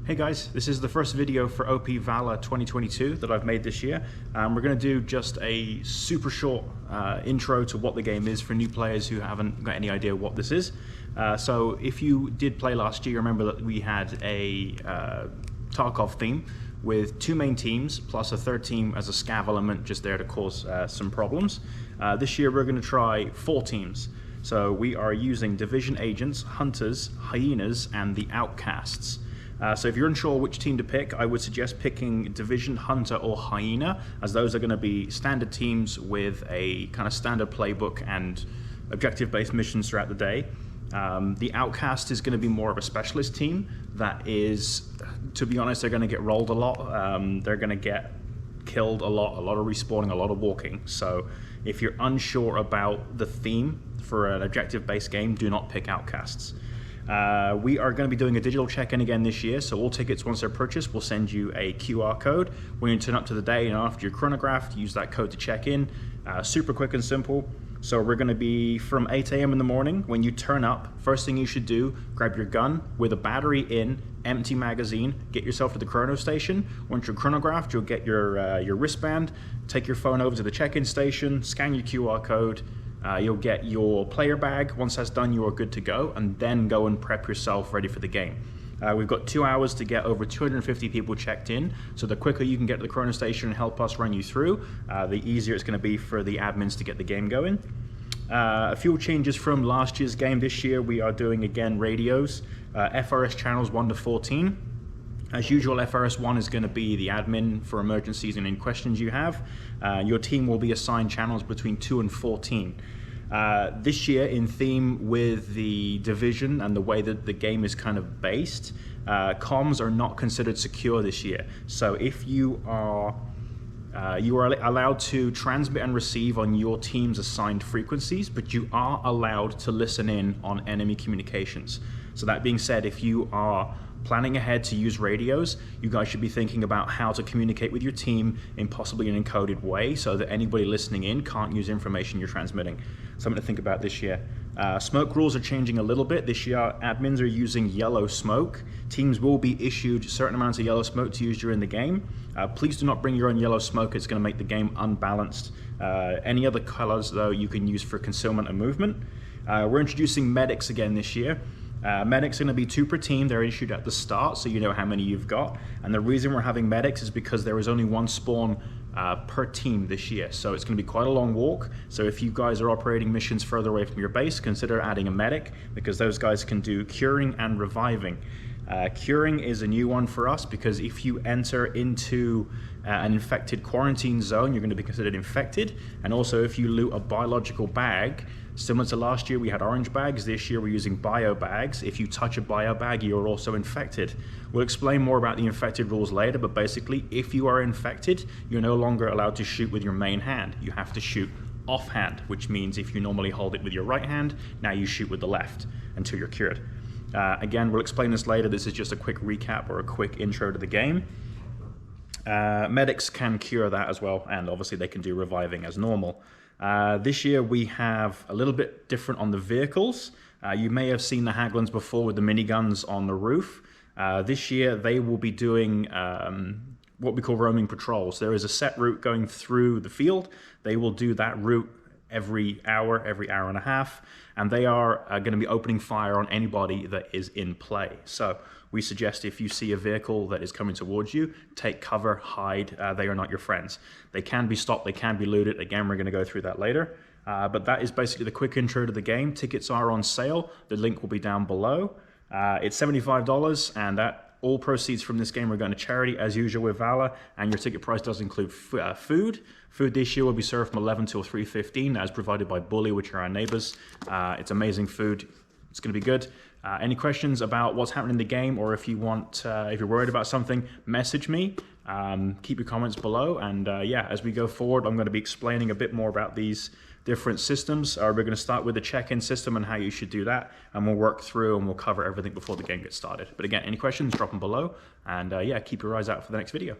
Hey guys, this is the first video for OP Valour 2022 that I've made this year. We're going to do just a super short intro to what the game is for new players who haven't got any idea what this is. So if you did play last year, remember that we had a Tarkov theme with two main teams plus a third team as a scav element just there to cause some problems. This year we're going to try 4 teams. So we are using Division Agents, Hunters, Hyenas, and the Outcasts. So if you're unsure which team to pick, I would suggest picking Division, Hunter, or Hyena, as those are going to be standard teams with a kind of standard playbook and objective-based missions throughout the day. The Outcast is going to be more of a specialist team that is, to be honest, they're going to get rolled a lot. They're going to get killed a lot of respawning, a lot of walking. So if you're unsure about the theme for an objective-based game, do not pick Outcasts. We are going to be doing a digital check-in again this year, so all tickets, once they're purchased, will send you a QR code. When you turn up to the day and after you're chronographed, use that code to check in. Super quick and simple. So we're going to be from 8 a.m. in the morning. When you turn up, first thing you should do, grab your gun with a battery in, empty magazine, get yourself to the chrono station. Once you're chronographed, you'll get your wristband, take your phone over to the check-in station, scan your QR code. You'll get your player bag. Once that's done, you are good to go, and then go and prep yourself ready for the game. We've got 2 hours to get over 250 people checked in, so the quicker you can get to the chrono station and help us run you through, the easier it's going to be for the admins to get the game going. A few changes from last year's game. This year we are doing again radios, FRS channels 1 to 14. As usual, FRS 1 is going to be the admin for emergencies and any questions you have. Your team will be assigned channels between 2 and 14. This year, in theme with the Division and the way that the game is kind of based, comms are not considered secure this year. So if you are allowed to transmit and receive on your team's assigned frequencies, but you are allowed to listen in on enemy communications. So that being said, if you are planning ahead to use radios, you guys should be thinking about how to communicate with your team in possibly an encoded way so that anybody listening in can't use information you're transmitting. Something to think about this year. Smoke rules are changing a little bit. This year, admins are using yellow smoke. Teams will be issued certain amounts of yellow smoke to use during the game. Please do not bring your own yellow smoke. It's going to make the game unbalanced. Any other colors, though, you can use for concealment and movement. We're introducing medics again this year. Medics are going to be 2 per team. They're issued at the start, so you know how many you've got. And the reason we're having medics is because there is only 1 spawn per team this year. So it's going to be quite a long walk. So if you guys are operating missions further away from your base, consider adding a medic, because those guys can do curing and reviving. Curing is a new one for us because if you enter into an infected quarantine zone, you're going to be considered infected. And also if you loot a biological bag, similar to last year we had orange bags, this year we're using bio bags. If you touch a bio bag, you're also infected. We'll explain more about the infected rules later, but basically if you are infected, you're no longer allowed to shoot with your main hand. You have to shoot offhand, which means if you normally hold it with your right hand, now you shoot with the left until you're cured. Again, we'll explain this later. This is just a quick recap or a quick intro to the game. Medics can cure that as well, and obviously they can do reviving as normal. This year we have a little bit different on the vehicles. You may have seen the Haglunds before with the miniguns on the roof. This year they will be doing what we call roaming patrols. There is a set route going through the field. They will do that route every hour and a half, and they are going to be opening fire on anybody that is in play. So we suggest if you see a vehicle that is coming towards you, take cover, hide. They are not your friends. They can be stopped, they can be looted. Again, we're going to go through that later. But that is basically the quick intro to the game. Tickets are on sale. The link will be down below. It's $75, and that all proceeds from this game are going to charity, as usual with Valour, and your ticket price does include food. Food this year will be served from 11 till 3:15, as provided by Bully, which are our neighbors. It's amazing food. It's going to be good. Any questions about what's happening in the game, or if you want, if you're worried about something, message me. Keep your comments below, and yeah, as we go forward, I'm going to be explaining a bit more about these different systems. We're going to start with the check-in system and how you should do that, and we'll work through and we'll cover everything before the game gets started. But again, any questions, drop them below, and yeah, keep your eyes out for the next video.